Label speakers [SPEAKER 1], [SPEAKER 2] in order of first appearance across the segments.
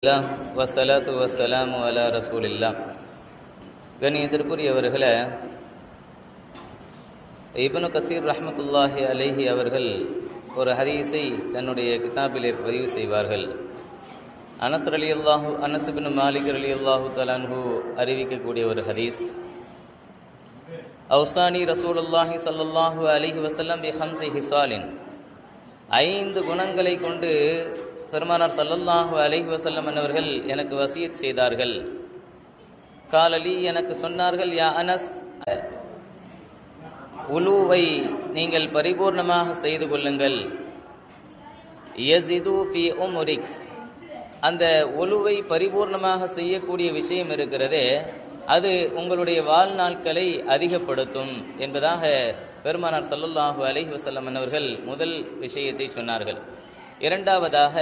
[SPEAKER 1] வஸ்ஸலாத்து வஸ்ஸலாமு அலா ரசூலில்லா. கண்ணியத்திற்குரியவர்களே, இப்னு கசீர் ரஹ்மத்துல்லாஹி அலைஹி அவர்கள் ஒரு ஹதீஸை தன்னுடைய கிதாபிலே பதிவு செய்வார்கள். அனஸ் இப்னு மாலிக் ரலியல்லாஹு தஆலா அன்ஹு அறிவிக்கக்கூடிய ஒரு ஹதீஸ். அவ்சானி ரசூலுல்லாஹி ஸல்லல்லாஹு அலைஹி வஸல்லம் பி ஹம்ஸி ஹிசாலின், 5 குணங்களை கொண்டு பெருமானார் ஸல்லல்லாஹு அலைஹி வஸல்லம் அவர்கள் எனக்கு வசியத் செய்தார்கள். காலலி, எனக்கு சொன்னார்கள், யா அனஸ், உலூவை நீங்கள் பரிபூர்ணமாக செய்து கொள்ளுங்கள். யஸிது ஃபி உம்ரிக், அந்த உலுவை பரிபூர்ணமாக செய்யக்கூடிய விஷயம் இருக்கிறதே, அது உங்களுடைய வாழ்நாட்களை அதிகப்படுத்தும் என்பதாக பெருமானார் ஸல்லல்லாஹு அலைஹி வஸல்லம் அவர்கள் முதல் விஷயத்தை சொன்னார்கள். இரண்டாவதாக,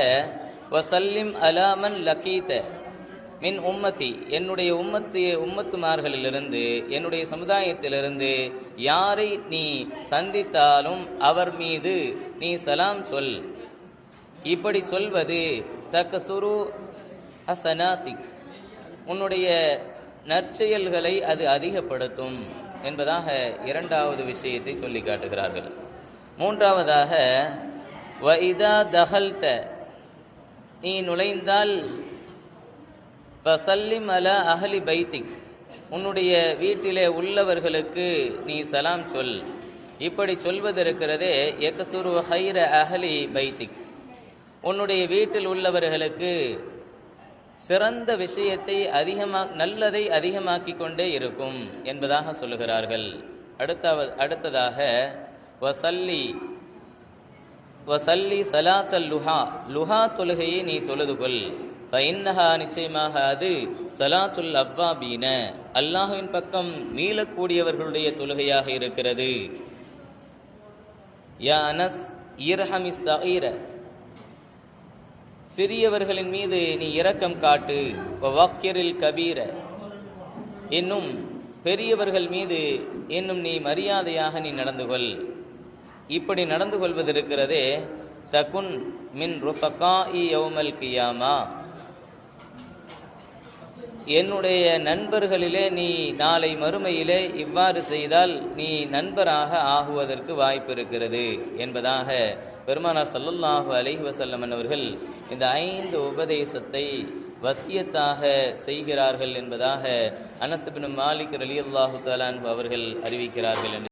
[SPEAKER 1] வசல்லிம் அலாமன் லகீத மின் உம்மதி, என்னுடைய உம்மத்துமார்களிலிருந்து, என்னுடைய சமுதாயத்திலிருந்து யாரை நீ சந்தித்தாலும் அவர் மீது நீ சலாம் சொல். இப்படி சொல்வது தக்கசுரு ஹசனாத்திக், உன்னுடைய நற்செயல்களை அது அதிகப்படுத்தும் என்பதாக இரண்டாவது விஷயத்தை சொல்லி காட்டுகிறார்கள். மூன்றாவதாக, வஇதா தஹல்த, நீ நுழைந்தால், ஃபசல்லிம் அலா அஹ்லி பைத்திக், உன்னுடைய வீட்டிலே உள்ளவர்களுக்கு நீ சலாம் சொல். இப்படி சொல்வதற்கிறதே யக்சுரு ஹைர அஹ்லி பைத்திக், உன்னுடைய வீட்டில் உள்ளவர்களுக்கு சிறந்த விஷயத்தை நல்லதை அதிகமாக்கி கொண்டே இருக்கும் என்பதாக சொல்லுகிறார்கள். அடுத்ததாக, வசல்லி சலாத்தல் லுஹா, லுஹா தொழுகையை நீ தொழுதுகொள். ஃபஇன்னஹா, நிச்சயமாக அது, சலாத்துல் அவ்வாபீன, அல்லாஹ்வின் பக்கம் மீளக்கூடியவர்களுடைய தொழுகையாக இருக்கிறது. யா அனஸ் இர்ஹமிஸ் ஸகீர, சிறியவர்களின் மீது நீ இரக்கம் காட்டு. வவக்கிரில் கபீர, இன்னும் பெரியவர்கள் மீது இன்னும் நீ மரியாதையாக நீ நடந்து கொள். இப்படி நடந்து கொள்வதிருக்கிறதே தகுன் மின் ருஃபகாஇ யௌமல் கியாமா, என்னுடைய நண்பர்களிலே நீ நாளை மறுமையிலே இவ்வாறு செய்தால் நீ நண்பராக ஆகுவதற்கு வாய்ப்பு இருக்கிறது என்பதாக பெருமானார் ஸல்லல்லாஹு அலைஹி வஸல்லம் அவர்கள் இந்த 5 உபதேசத்தை வசியத்தாக செய்கிறார்கள் என்பதாக அனஸ் இப்னு மாலிக் ரலியல்லாஹு தஆலா அன்ஹு அவர்கள் அறிவிக்கிறார்கள்.